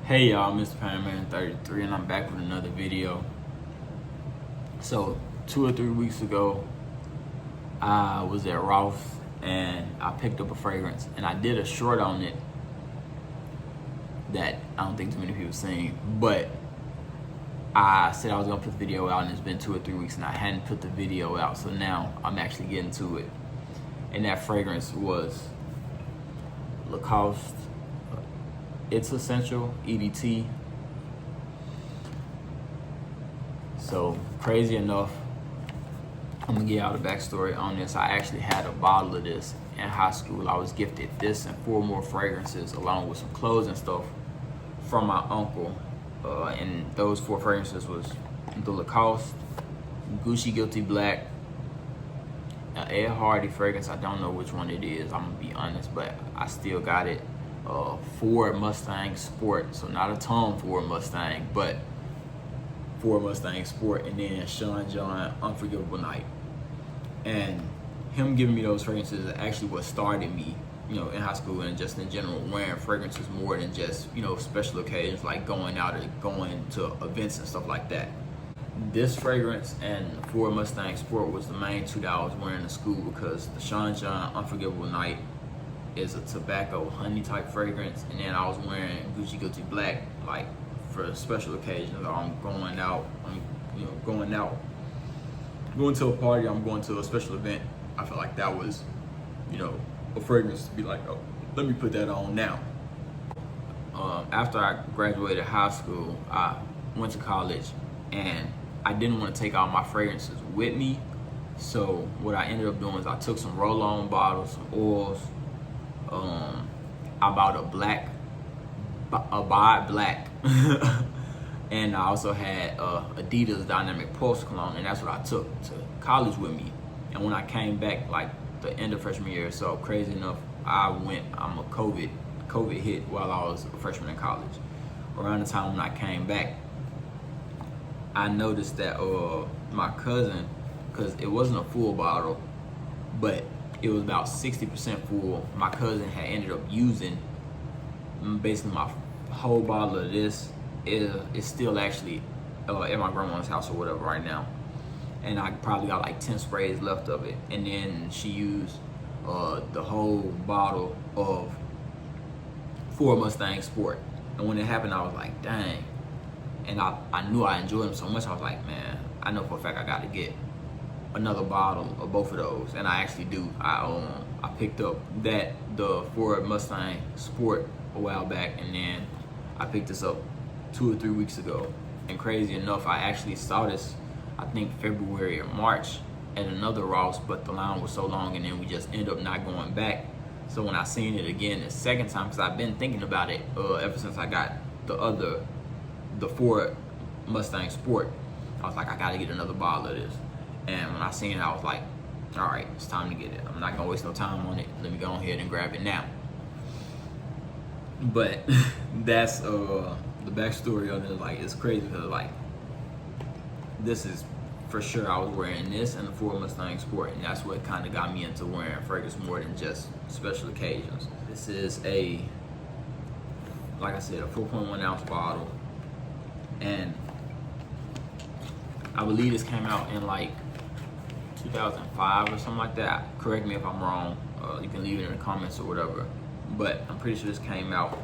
Hey y'all, Mr. Panman 33, and I'm back with another video. So 2 or 3 weeks ago, I was at Ross and I picked up a fragrance, and I did a short on it that I don't think too many people seen, but I said I was gonna put the video out, and it's been 2 or 3 weeks and I hadn't put the video out, so now I'm actually getting to it. And that fragrance was Lacoste. It's Essential EDT. So crazy enough, I'm gonna give y'all the backstory on this. I actually had a bottle of this in high school. I was gifted this and 4 more fragrances along with some clothes and stuff from my uncle. And those 4 fragrances was the Lacoste, Gucci Guilty Black, an Ed Hardy fragrance. I don't know which one it is, I'm gonna be honest, but I still got it. Ford Mustang Sport, so not a Tom Ford Mustang, but Ford Mustang Sport, and then Sean John Unforgivable Night. And him giving me those fragrances is actually what started me, in high school and just in general wearing fragrances more than just, special occasions like going out or going to events and stuff like that. This fragrance and Ford Mustang Sport was the main 2 that I was wearing in school, because the Sean John Unforgivable Night is a tobacco honey type fragrance, and then I was wearing Gucci Guilty Black like for special occasions. I'm going out, going to a party, I'm going to a special event. I felt like that was, a fragrance to be like, oh, let me put that on now. After I graduated high school, I went to college, and I didn't want to take all my fragrances with me. So what I ended up doing is I took some roll-on bottles, some oils. I bought a Abide Black, and I also had Adidas Dynamic Pulse cologne, and that's what I took to college with me. And when I came back, like the end of freshman year, so crazy enough, I'm a COVID hit while I was a freshman in college. Around the time when I came back, I noticed that my cousin, because it wasn't a full bottle, but it was about 60% full. My cousin had ended up using basically my whole bottle of this. Is still actually at my grandma's house or whatever right now, and I probably got like 10 sprays left of it. And then she used the whole bottle of Ford Mustang Sport. And when it happened, I was like, dang. And I knew I enjoyed them so much. I was like, man, I know for a fact I got to get another bottle of both of those, and I actually do. I picked up the Ford Mustang Sport a while back, and then I picked this up 2 or 3 weeks ago. And crazy enough, I actually saw this, I think February or March, at another Ross, but the line was so long, and then we just ended up not going back. So when I seen it again the second time, because I've been thinking about it ever since I got the Ford Mustang Sport, I was like, I gotta get another bottle of this. And when I seen it, I was like, all right, it's time to get it. I'm not gonna waste no time on it. Let me go ahead and grab it now. But that's the backstory of it. Like, it's crazy because like, this is for sure, I was wearing this and the Ford Mustang Sport, and that's what kind of got me into wearing fragrance more than just special occasions. This is like I said, a 4.1 ounce bottle, and I believe this came out in like 2005 or something like that. Correct me if I'm wrong. You can leave it in the comments or whatever. But I'm pretty sure this came out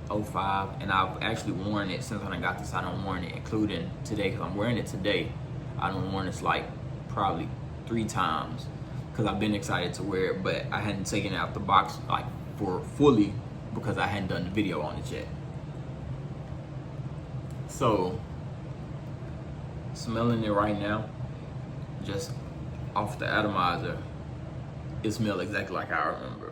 05, and I've actually worn it since when I got this. I done worn it, including today, because I'm wearing it today. I done worn this like probably 3 times because I've been excited to wear it, but I hadn't taken it out the box like for fully because I hadn't done the video on it yet. So smelling it right now, just off the atomizer, it smells exactly like I remember.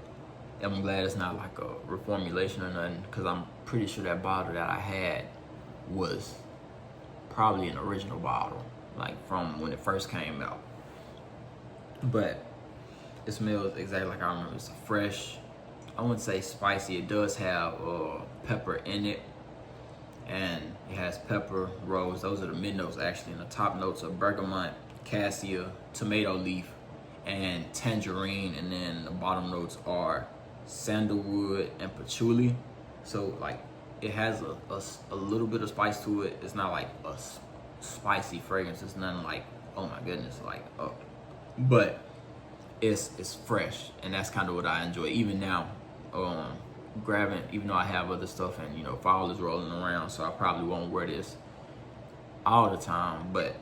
I'm glad it's not like a reformulation or nothing, because I'm pretty sure that bottle that I had was probably an original bottle, like from when it first came out. But it smells exactly like I remember. It's fresh, I wouldn't say spicy. It does have pepper in it, and it has pepper, rose. Those are the mid notes actually, and the top notes are bergamot, cassia, tomato leaf, and tangerine, and then the bottom notes are sandalwood and patchouli. So like it has a little bit of spice to it. It's not like a spicy fragrance. It's nothing like, oh my goodness, like, oh. But it's fresh, and that's kind of what I enjoy. Even now, grabbing, even though I have other stuff, and you know, fall is rolling around, so I probably won't wear this all the time, but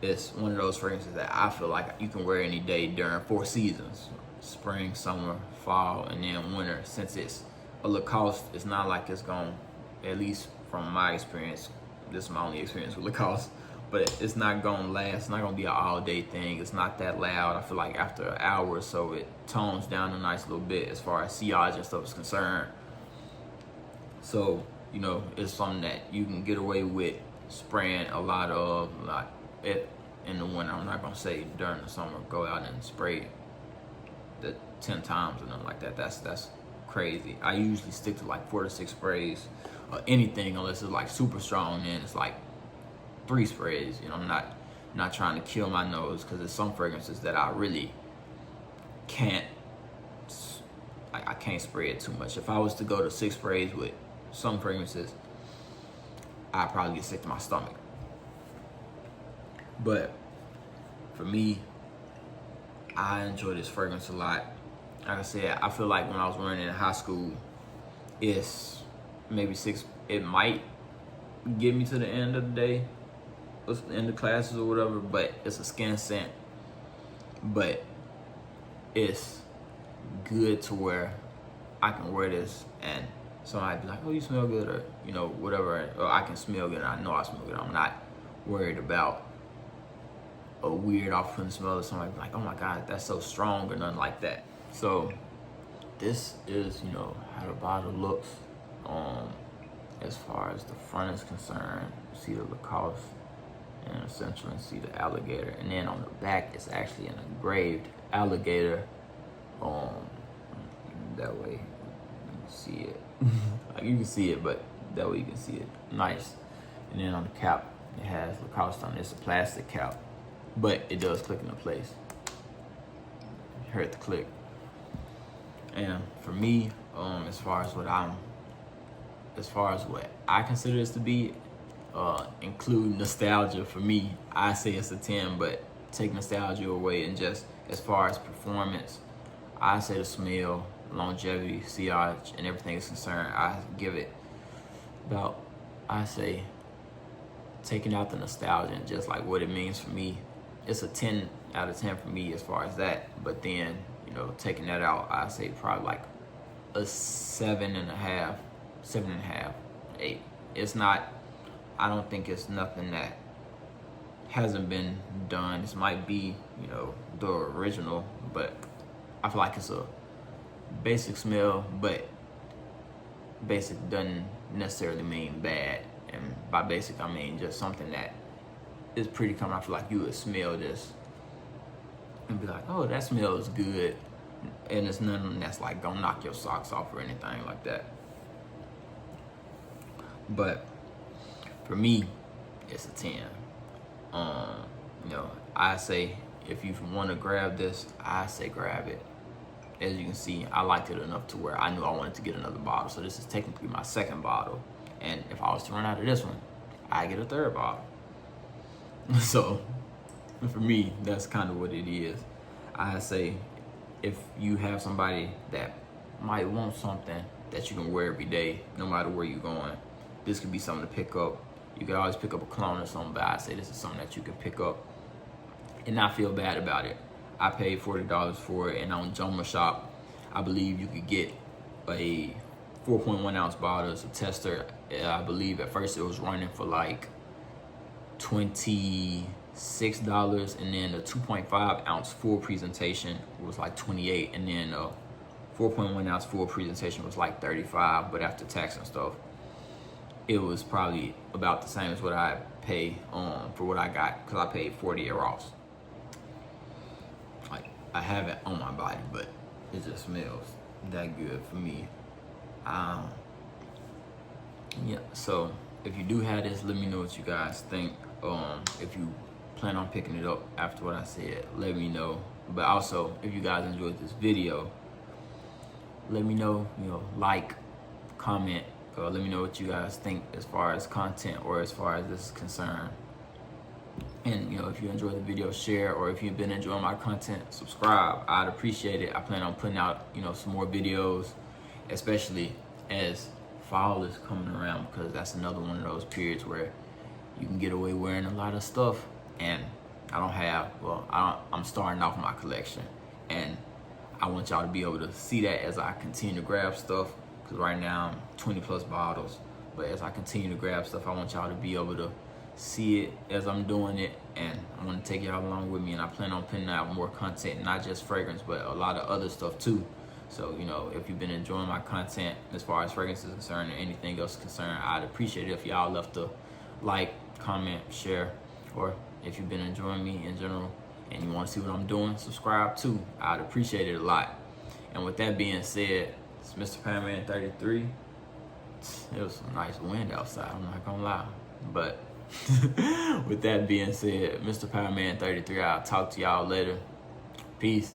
it's one of those fragrances that I feel like you can wear any day during 4 seasons: spring, summer, fall, and then winter. Since it's a Lacoste, it's not like it's going, at least from my experience, this is my only experience with Lacoste, but it's not gonna last. It's not gonna be an all-day thing. It's not that loud. I feel like after an hour or so, it tones down a nice little bit as far as sillage and stuff is concerned. So, you know, it's something that you can get away with spraying a lot of, like it in the winter. I'm not gonna say during the summer go out and spray the 10 times or nothing like that. That's crazy. I usually stick to like 4 to 6 sprays or anything, unless it's like super strong, then it's like 3 sprays. You know, I'm not trying to kill my nose, because there's some fragrances that I really can't, I can't spray it too much. If I was to go to 6 sprays with some fragrances, I'd probably get sick to my stomach. But for me, I enjoy this fragrance a lot. Like I said, I feel like when I was wearing it in high school, it's maybe 6, it might get me to the end of the day, end of classes or whatever, but it's a skin scent. But it's good to where I can wear this and somebody be like, oh, you smell good, or you know, whatever, or I can smell good and I know I smell good. I'm not worried about a weird off-putting smell, or somebody be like, oh my God, that's so strong, or nothing like that. So this is, you know, how the bottle looks. As far as the front is concerned, you see the Lacoste and essentially see the alligator, and then on the back it's actually an engraved alligator. That way you can see it. Like, you can see it, but that way you can see it nice. And then on the cap, it has Lacoste on it. It's a plastic cap, but it does click into place. You heard the click. And for me, as far as what I consider this to be, include nostalgia, for me, I say it's a 10, but take nostalgia away, and just as far as performance, I say the smell, longevity, sillage, and everything is concerned, I give it about, I say, taking out the nostalgia and just like what it means for me, it's a 10 out of 10 for me as far as that. But then, you know, taking that out, I say probably like a 7.5, 8. It's not, I don't think it's nothing that hasn't been done. This might be, you know, the original, but I feel like it's a basic smell, but basic doesn't necessarily mean bad. And by basic, I mean just something that is pretty common. I feel like you would smell this and be like, oh, that smells good. And it's nothing that's like gonna knock your socks off or anything like that. But for me, it's a 10. You know, I say if you want to grab this, I say grab it. As you can see, I liked it enough to where I knew I wanted to get another bottle. So this is technically my 2nd bottle. And if I was to run out of this one, I get a 3rd bottle. So for me, that's kind of what it is. I say if you have somebody that might want something that you can wear every day, no matter where you're going, this could be something to pick up. You could always pick up a cologne or something, but I say this is something that you can pick up and not feel bad about it. I paid $40 for it, and on Joma Shop, I believe you could get a 4.1 ounce bottle as a tester. I believe at first it was running for like $26, and then the 2.5 ounce full presentation was like $28, and then 4.1 ounce full presentation was like $35, but after tax and stuff, it was probably about the same as what I pay for what I got, because I paid $40 at Ross. Like, I have it on my body, but it just smells that good for me. Yeah, so if you do have this, let me know what you guys think. If you plan on picking it up after what I said, let me know. But also, if you guys enjoyed this video, let me know, you know, like, comment, Let me know what you guys think as far as content or as far as this is concerned. And if you enjoyed the video, share, or if you've been enjoying my content, subscribe. I'd appreciate it. I plan on putting out some more videos, especially as fall is coming around, because that's another one of those periods where you can get away wearing a lot of stuff. And I'm starting off my collection, and I want y'all to be able to see that as I continue to grab stuff, because right now I'm 20 plus bottles, but as I continue to grab stuff, I want y'all to be able to see it as I'm doing it, and I want to take y'all along with me. And I plan on putting out more content, not just fragrance, but a lot of other stuff too. So if you've been enjoying my content as far as fragrance is concerned or anything else is concerned, I'd appreciate it if y'all left a like, comment, share, or if you've been enjoying me in general and you want to see what I'm doing, subscribe too. I'd appreciate it a lot. And with that being said, it's Mr. Powerman 33. It was a nice wind outside, I'm not gonna lie. But with that being said, Mr. Powerman 33, I'll talk to y'all later. Peace.